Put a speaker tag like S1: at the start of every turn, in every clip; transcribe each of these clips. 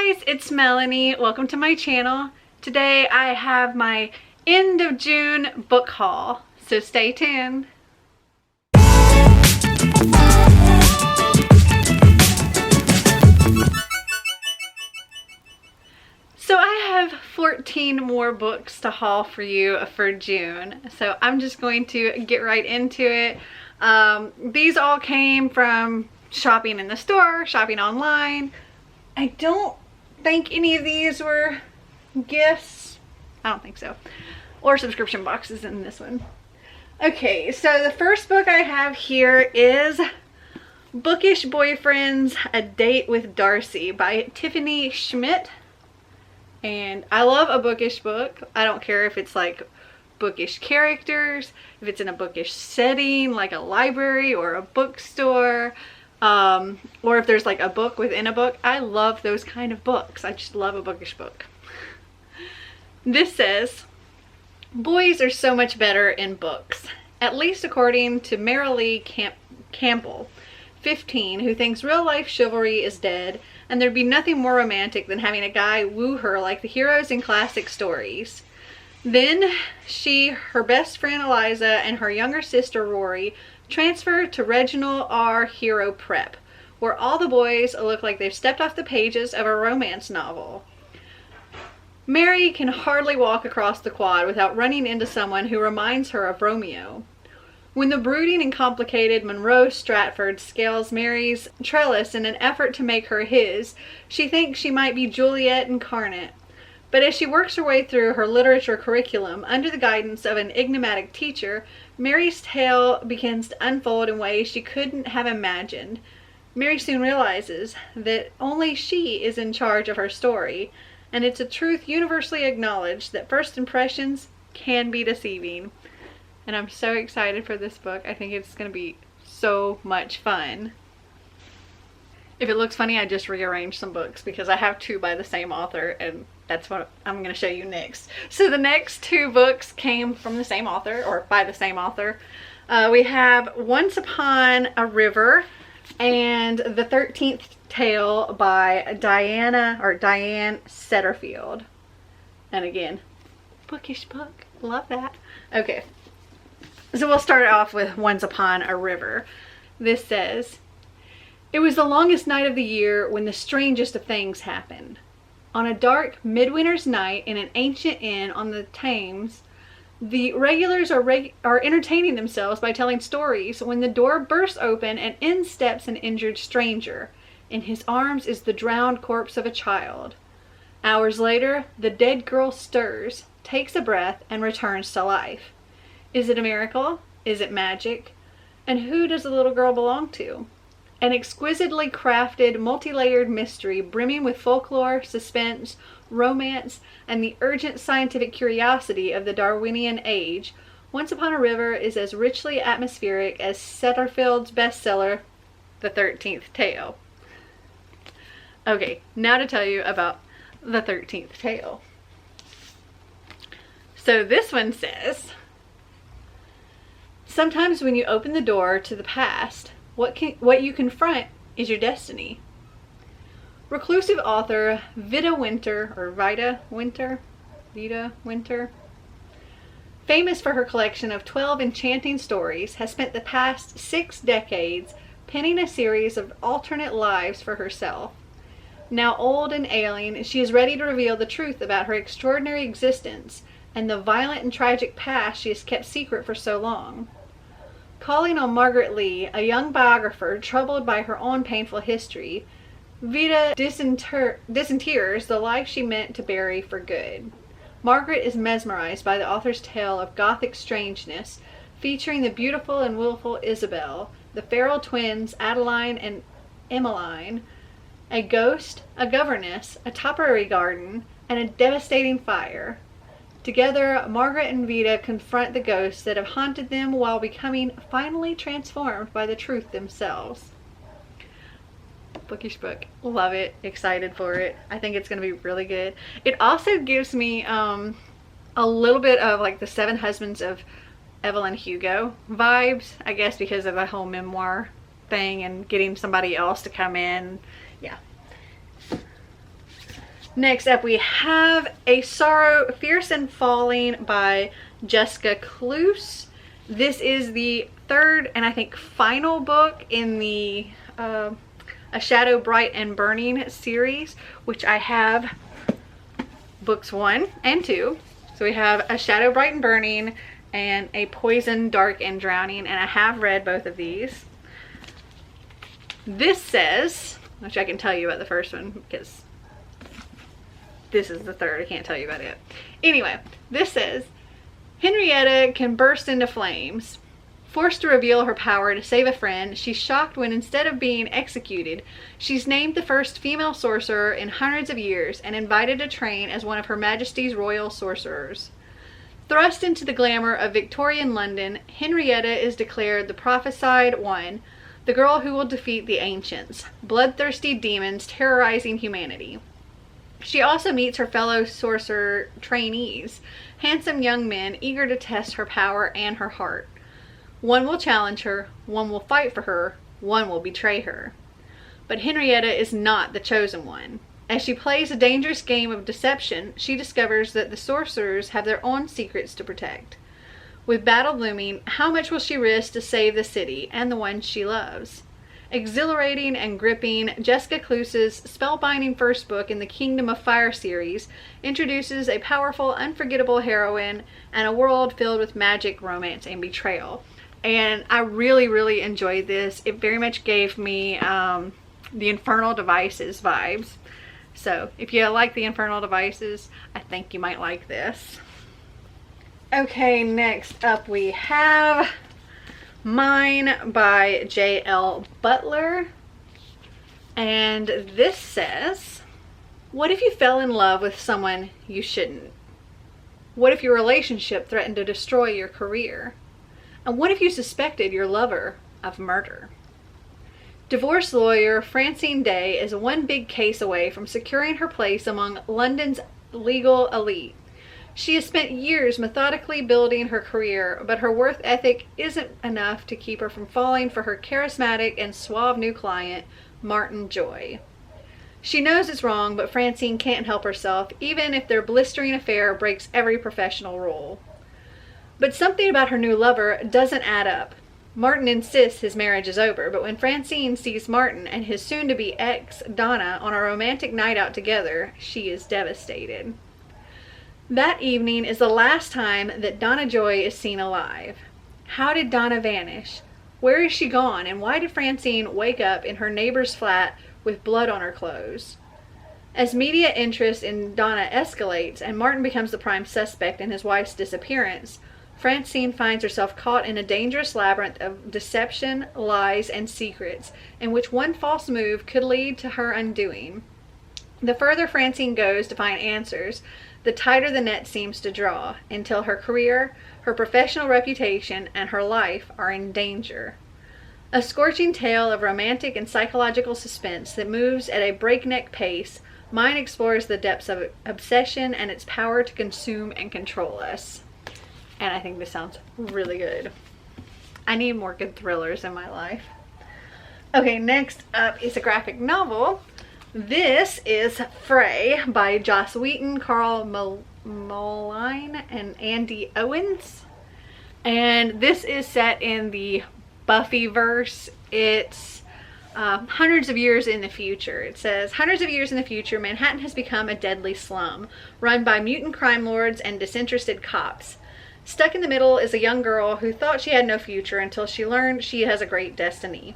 S1: guys, it's Melanie. Welcome to my channel. Today I have my end of June book haul, so stay tuned. So I have 14 more books to haul for you for June, so I'm just going to get right into it. These all came from shopping in the store, shopping online. I don't think any of these were gifts. I don't think so. Or subscription boxes in this one. Okay, so the first book I have here is Bookish Boyfriends, A Date with Darcy by Tiffany Schmidt. And I love a bookish book. I don't care if it's like bookish characters, if it's in a bookish setting like a library or a bookstore. Or if there's like a book within a book. I love those kind of books. I just love a bookish book. This says, boys are so much better in books, at least according to Marilee Campbell, 15, who thinks real life chivalry is dead, and there'd be nothing more romantic than having a guy woo her like the heroes in classic stories. Then she, her best friend Eliza, and her younger sister Rory transfer to Reginald R. Hero Prep, where all the boys look like they've stepped off the pages of a romance novel. Mary can hardly walk across the quad without running into someone who reminds her of Romeo. When the brooding and complicated Monroe Stratford scales Mary's trellis in an effort to make her his, she thinks she might be Juliet incarnate. But as she works her way through her literature curriculum under the guidance of an enigmatic teacher, Mary's tale begins to unfold in ways she couldn't have imagined. Mary soon realizes that only she is in charge of her story, and it's a truth universally acknowledged that first impressions can be deceiving. And I'm so excited for this book. I think it's going to be so much fun. If it looks funny, I just rearranged some books because I have two by the same author, and that's what I'm going to show you next. So the next two books came from the same author, or by the same author. We have Once Upon a River and The 13th Tale by Diane Setterfield. And again, bookish book. Love that. Okay. So we'll start off with Once Upon a River. This says, it was the longest night of the year when the strangest of things happened. On a dark midwinter's night in an ancient inn on the Thames, the regulars are entertaining themselves by telling stories when the door bursts open and in steps an injured stranger. In his arms is the drowned corpse of a child. Hours later, the dead girl stirs, takes a breath, and returns to life. Is it a miracle? Is it magic? And who does the little girl belong to? An exquisitely crafted, multi-layered mystery brimming with folklore, suspense, romance, and the urgent scientific curiosity of the Darwinian age, Once Upon a River is as richly atmospheric as Setterfield's bestseller, The 13th Tale. Okay, now to tell you about The 13th Tale. So this one says, sometimes when you open the door to the past, what you confront is your destiny. Reclusive author Vida Winter, famous for her collection of 12 enchanting stories, has spent the past 6 decades penning a series of alternate lives for herself. Now old and ailing, she is ready to reveal the truth about her extraordinary existence and the violent and tragic past she has kept secret for so long. Calling on Margaret Lee, a young biographer troubled by her own painful history, Vida disinterrs the life she meant to bury for good. Margaret is mesmerized by the author's tale of gothic strangeness, featuring the beautiful and willful Isabel, the feral twins Adeline and Emmeline, a ghost, a governess, a topiary garden, and a devastating fire. Together, Margaret and Vida confront the ghosts that have haunted them while becoming finally transformed by the truth themselves. Bookish book. Love it. Excited for it. I think it's going to be really good. It also gives me a little bit of like the Seven Husbands of Evelyn Hugo vibes, I guess, because of the whole memoir thing and getting somebody else to come in. Yeah. Next up we have A Sorrow Fierce and Falling by Jessica Cluse. This is the third and I think final book in the A Shadow Bright and Burning series, which I have books 1 and 2. So we have A Shadow Bright and Burning and A Poison Dark and Drowning, and I have read both of these. This says, which I can tell you about the first one because this is the third, I can't tell you about it. Anyway, this says, Henrietta can burst into flames. Forced to reveal her power to save a friend, she's shocked when instead of being executed, she's named the first female sorcerer in hundreds of years and invited to train as one of Her Majesty's Royal Sorcerers. Thrust into the glamour of Victorian London, Henrietta is declared the prophesied one, the girl who will defeat the ancients, bloodthirsty demons terrorizing humanity. She also meets her fellow sorcerer trainees, handsome young men eager to test her power and her heart. One will challenge her, one will fight for her, one will betray her. But Henrietta is not the chosen one. As she plays a dangerous game of deception, she discovers that the sorcerers have their own secrets to protect. With battle looming, how much will she risk to save the city and the ones she loves? Exhilarating and gripping, Jessica Cluse's spellbinding first book in the Kingdom of Fire series introduces a powerful, unforgettable heroine and a world filled with magic, romance, and betrayal. And I really enjoyed this. It very much gave me the Infernal Devices vibes. So if you like the Infernal Devices, I think you might like this. Okay, next up we have Mine by J.L. Butler. And this says, what if you fell in love with someone you shouldn't? What if your relationship threatened to destroy your career? And what if you suspected your lover of murder? Divorce lawyer Francine Day is one big case away from securing her place among London's legal elite. She has spent years methodically building her career, but her work ethic isn't enough to keep her from falling for her charismatic and suave new client, Martin Joy. She knows it's wrong, but Francine can't help herself, even if their blistering affair breaks every professional rule. But something about her new lover doesn't add up. Martin insists his marriage is over, but when Francine sees Martin and his soon-to-be ex, Donna, on a romantic night out together, she is devastated. That evening is the last time that Donna Joy is seen alive. How did Donna vanish? Where is she gone, and why did Francine wake up in her neighbor's flat with blood on her clothes? As media interest in Donna escalates and Martin becomes the prime suspect in his wife's disappearance, Francine finds herself caught in a dangerous labyrinth of deception, lies, and secrets, in which one false move could lead to her undoing. The further Francine goes to find answers, the tighter the net seems to draw, until her career, her professional reputation, and her life are in danger. A scorching tale of romantic and psychological suspense that moves at a breakneck pace, Mine explores the depths of obsession and its power to consume and control us. And I think this sounds really good. I need more good thrillers in my life. Okay, next up is a graphic novel. This is Fray by Joss Wheaton, Carl Moline, and Andy Owens. And this is set in the Buffyverse. It's hundreds of years in the future. It says, hundreds of years in the future, Manhattan has become a deadly slum, run by mutant crime lords and disinterested cops. Stuck in the middle is a young girl who thought she had no future until she learned she has a great destiny.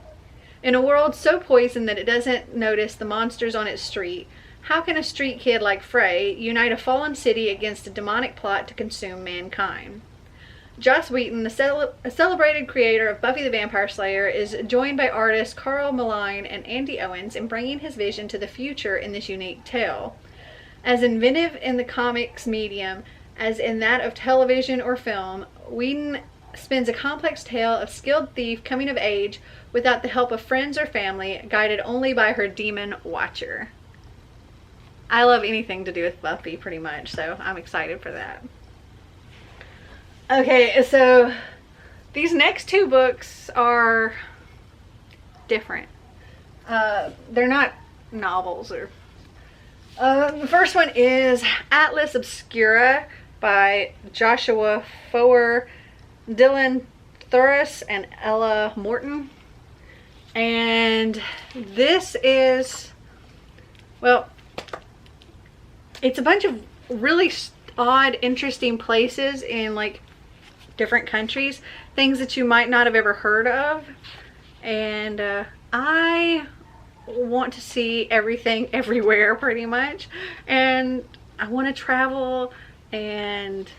S1: In a world so poisoned that it doesn't notice the monsters on its street, how can a street kid like Fray unite a fallen city against a demonic plot to consume mankind? Joss Wheaton, a celebrated creator of Buffy the Vampire Slayer, is joined by artists Carl Moline and Andy Owens in bringing his vision to the future in this unique tale. As inventive in the comics medium as in that of television or film, Whedon spins a complex tale of skilled thief coming of age without the help of friends or family, guided only by her demon watcher. I love anything to do with Buffy pretty much, so I'm excited for that. Okay, so these next two books are different. They're not novels, or The first one is Atlas Obscura by Joshua Foer, Dylan Thuras, and Ella Morton. And this is, well, it's a bunch of really odd, interesting places in like different countries, things that you might not have ever heard of. And I want to see everything everywhere pretty much, and I want to travel, and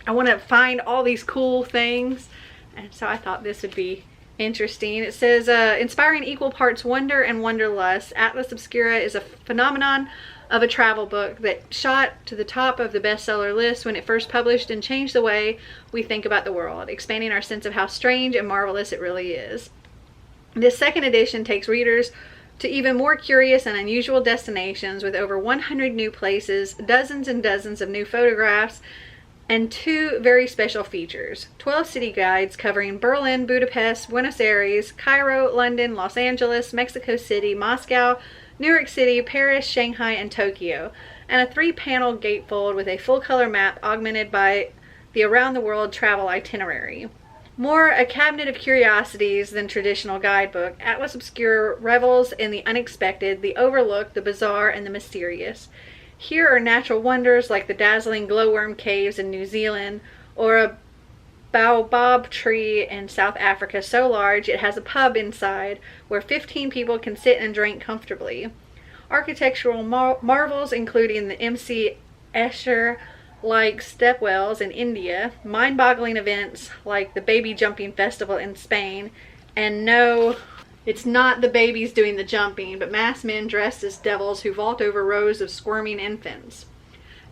S1: I want to find all these cool things, and so I thought this would be interesting. It says inspiring equal parts wonder and wanderlust, Atlas Obscura is a phenomenon of a travel book that shot to the top of the bestseller list when it first published and changed the way we think about the world, expanding our sense of how strange and marvelous it really is. This second edition takes readers to even more curious and unusual destinations with over 100 new places, dozens and dozens of new photographs, and 2 very special features. 12 city guides covering Berlin, Budapest, Buenos Aires, Cairo, London, Los Angeles, Mexico City, Moscow, New York City, Paris, Shanghai, and Tokyo, and a 3-panel gatefold with a full-color map augmented by the around-the-world travel itinerary. More a cabinet of curiosities than traditional guidebook, Atlas Obscura revels in the unexpected, the overlooked, the bizarre, and the mysterious. Here are natural wonders like the dazzling glowworm caves in New Zealand, or a baobab tree in South Africa so large it has a pub inside where 15 people can sit and drink comfortably. Architectural marvels including the MC Escher like stepwells in India, mind-boggling events like the baby jumping festival in Spain, and no, it's not the babies doing the jumping, but masked men dressed as devils who vault over rows of squirming infants.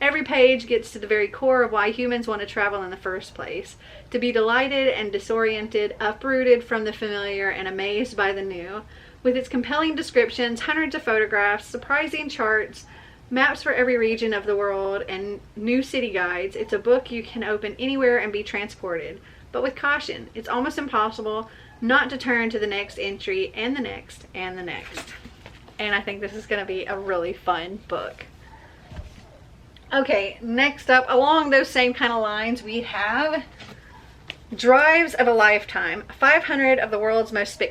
S1: Every page gets to the very core of why humans want to travel in the first place, to be delighted and disoriented, uprooted from the familiar and amazed by the new. With its compelling descriptions, hundreds of photographs, surprising charts, maps for every region of the world, and new city guides, it's a book you can open anywhere and be transported. But with caution, it's almost impossible not to turn to the next entry and the next and the next. And I think this is going to be a really fun book. Okay, next up, along those same kind of lines, we have Drives of a Lifetime, 500 of the world's most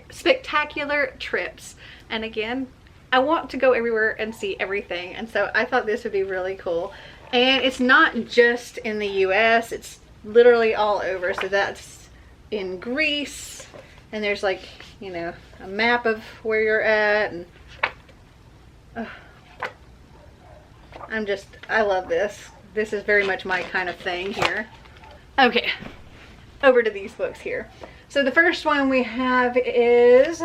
S1: spectacular trips. And again, I want to go everywhere and see everything, and so I thought this would be really cool. And it's not just in the US, it's literally all over. So that's in Greece, and there's like, you know, a map of where you're at, and I love this. This is very much my kind of thing here. Okay, over to these books here. So the first one we have is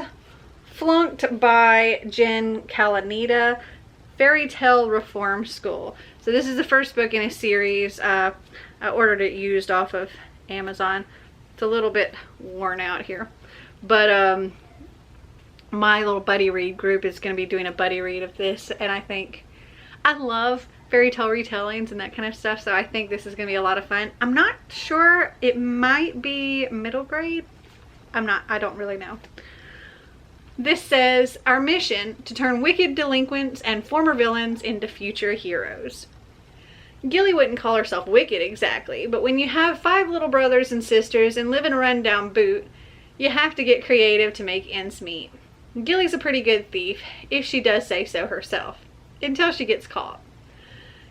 S1: Flunked by Jen Kalanita, Fairy Tale Reform School. So this is the first book in a series. I ordered it used off of Amazon. It's a little bit worn out here, but my little buddy read group is going to be doing a buddy read of this, and I love fairy tale retellings and that kind of stuff, so I think this is going to be a lot of fun. I'm not sure, it might be middle grade. I don't really know. This says, our mission to turn wicked delinquents and former villains into future heroes. Gilly wouldn't call herself wicked exactly, but when you have 5 little brothers and sisters and live in a rundown boot, you have to get creative to make ends meet. Gilly's a pretty good thief, if she does say so herself, until she gets caught.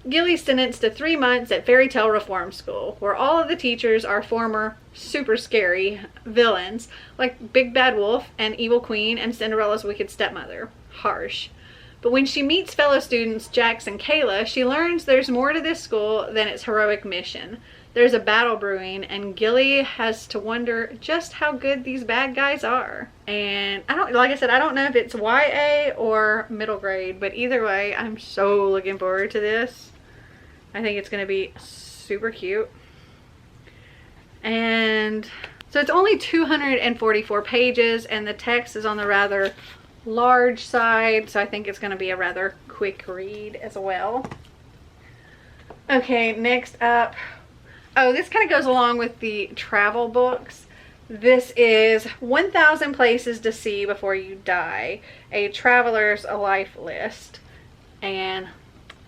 S1: Gilly's sentenced to 3 months at Fairy Tale Reform School, where all of the teachers are former super scary villains, like Big Bad Wolf and Evil Queen and Cinderella's wicked stepmother. Harsh. But when she meets fellow students Jax and Kayla, she learns there's more to this school than its heroic mission. There's a battle brewing, and Gilly has to wonder just how good these bad guys are. And like I said, I don't know if it's YA or middle grade, but either way, I'm so looking forward to this. I think it's going to be super cute. And so it's only 244 pages, and the text is on the rather large side, so I think it's going to be a rather quick read as well. Okay, next up, oh, this kind of goes along with the travel books. This is 1,000 Places to See Before You Die, a traveler's life list. And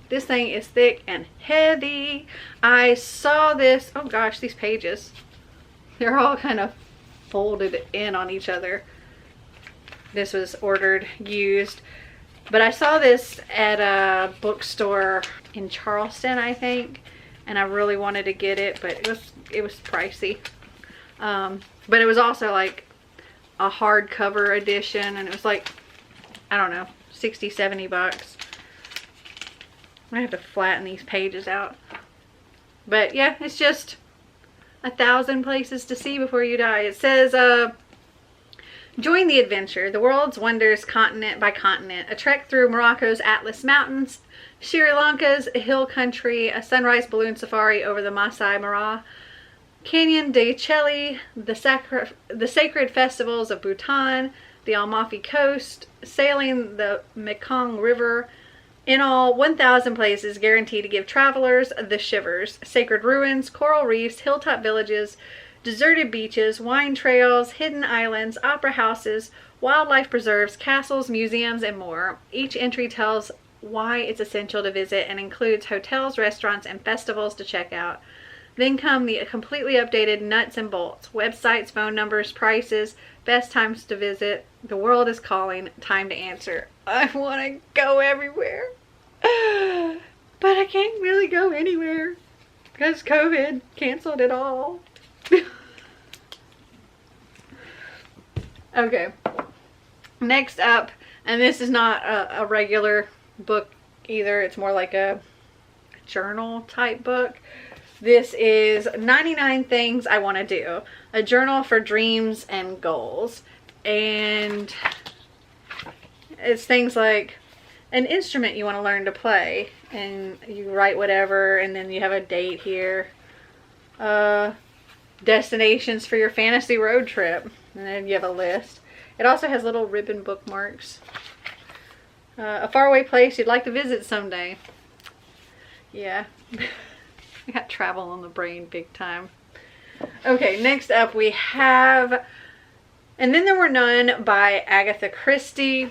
S1: this thing is thick and heavy. I saw this, oh gosh, these pages, they're all kind of folded in on each other. This was ordered used, but I saw this at a bookstore in Charleston, I think, and I really wanted to get it, but it was pricey. But it was also like a hardcover edition, and it was like, I don't know, 60, 70 bucks. I have to flatten these pages out. But yeah, it's just 1,000 places to see before you die. It says, join the adventure, the world's wonders continent by continent, a trek through Morocco's Atlas Mountains, Sri Lanka's hill country, a sunrise balloon safari over the Masai Mara, Canyon de Cheli, the sacred festivals of Bhutan, the Amalfi Coast, sailing the Mekong River. In all, 1,000 places guaranteed to give travelers the shivers. Sacred ruins, coral reefs, hilltop villages, deserted beaches, wine trails, hidden islands, opera houses, wildlife preserves, castles, museums, and more. Each entry tells why it's essential to visit and includes hotels, restaurants, and festivals to check out. Then come the completely updated nuts and bolts, websites, phone numbers, prices, best times to visit. The world is calling, time to answer. I want to go everywhere, but I can't really go anywhere because COVID canceled it all. Okay, next up, and this is not a regular book either, it's more like a journal type book. This is 99 Things I Want to Do, a journal for dreams and goals. And it's things like an instrument you want to learn to play, and you write whatever, and then you have a date here. Destinations for your fantasy road trip, and then you have a list. It also has little ribbon bookmarks. A faraway place you'd like to visit someday. Yeah. I got travel on the brain big time. Okay, next up we have And Then There Were None by Agatha Christie.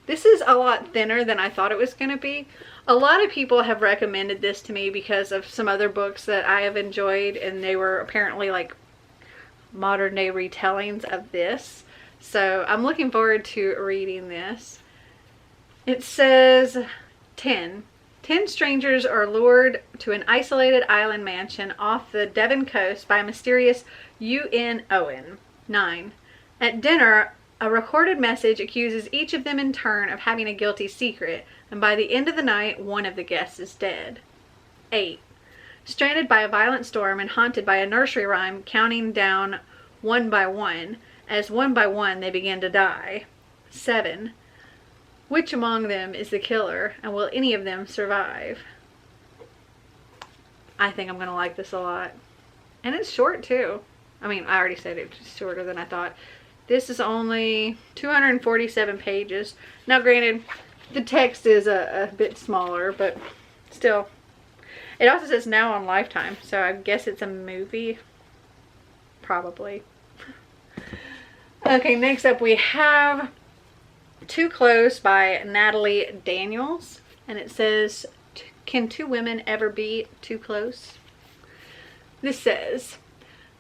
S1: This is a lot thinner than I thought it was going to be. A lot of people have recommended this to me because of some other books that I have enjoyed, and they were apparently like modern day retellings of this. So I'm looking forward to reading this. It says 10 strangers are lured to an isolated island mansion off the Devon coast by a mysterious U.N. Owen. 9. At dinner, a recorded message accuses each of them in turn of having a guilty secret, and by the end of the night, one of the guests is dead. 8. Stranded by a violent storm and haunted by a nursery rhyme counting down one by one, as one by one they begin to die. 7. Which among them is the killer, and will any of them survive? I think I'm going to like this a lot. And it's short too. I mean, I already said it's shorter than I thought. This is only 247 pages. Now granted, the text is a bit smaller, but still. It also says now on Lifetime, so I guess it's a movie. Probably. Okay, next up we have Too Close by Natalie Daniels, and it says, can two women ever be too close? This says,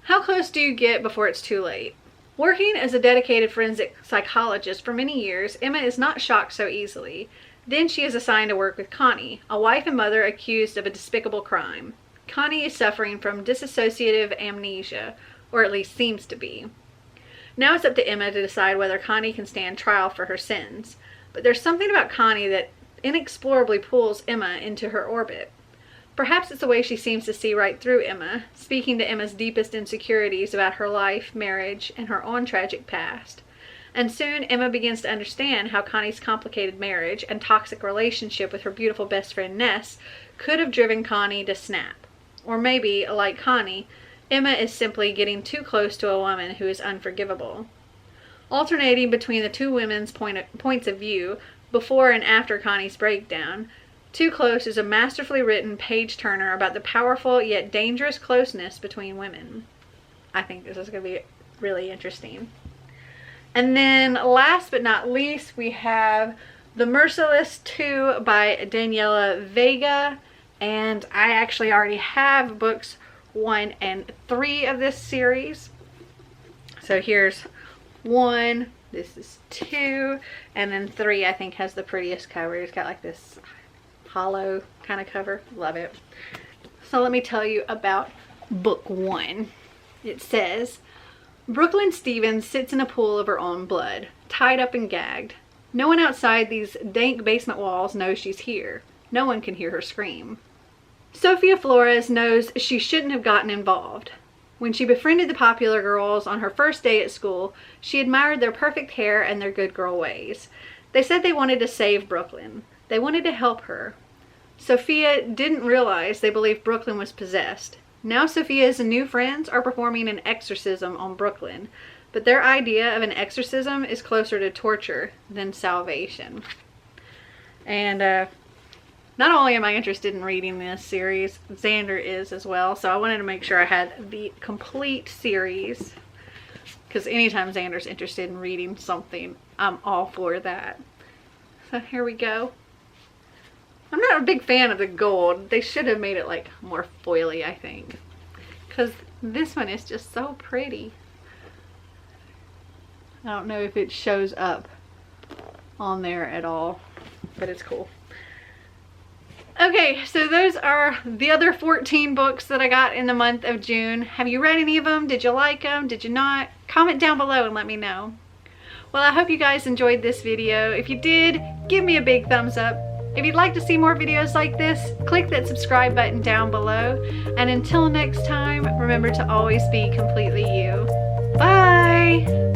S1: how close do you get before it's too late? Working as a dedicated forensic psychologist for many years, Emma is not shocked so easily. Then she is assigned to work with Connie, a wife and mother accused of a despicable crime. Connie is suffering from dissociative amnesia, or at least seems to be. Now it's up to Emma to decide whether Connie can stand trial for her sins. But there's something about Connie that inexplorably pulls Emma into her orbit. Perhaps it's the way she seems to see right through Emma, speaking to Emma's deepest insecurities about her life, marriage, and her own tragic past. And soon Emma begins to understand how Connie's complicated marriage and toxic relationship with her beautiful best friend Ness could have driven Connie to snap. Or maybe, like Connie, Emma is simply getting too close to a woman who is unforgivable. Alternating between the two women's points of view, before and after Connie's breakdown, Too Close is a masterfully written page-turner about the powerful yet dangerous closeness between women. I think this is going to be really interesting. And then last but not least, we have The Merciless 2 by Daniela Vega. And I actually already have books 1 and 3 of this series. So here's 1, this is 2, and then 3 I think has the prettiest cover. It's got like this hollow kind of cover. Love it. So let me tell you about book 1. It says, Brooklyn Stevens sits in a pool of her own blood, tied up and gagged. No one outside these dank basement walls knows she's here. No one can hear her scream. Sophia Flores knows she shouldn't have gotten involved. When she befriended the popular girls on her first day at school, she admired their perfect hair and their good girl ways. They said they wanted to save Brooklyn. They wanted to help her. Sophia didn't realize they believed Brooklyn was possessed. Now Sophia's new friends are performing an exorcism on Brooklyn, but their idea of an exorcism is closer to torture than salvation. And not only am I interested in reading this series, Xander is as well, so I wanted to make sure I had the complete series, because anytime Xander's interested in reading something, I'm all for that. So here we go. I'm not a big fan of the gold. They should have made it like more foily, I think, because this one is just so pretty. I don't know if it shows up on there at all, but it's cool. Okay, so those are the other 14 books that I got in the month of June. Have you read any of them? Did you like them? Did you not? Comment down below and let me know. Well, I hope you guys enjoyed this video. If you did, give me a big thumbs up. If you'd like to see more videos like this, click that subscribe button down below. And until next time, remember to always be completely you. Bye!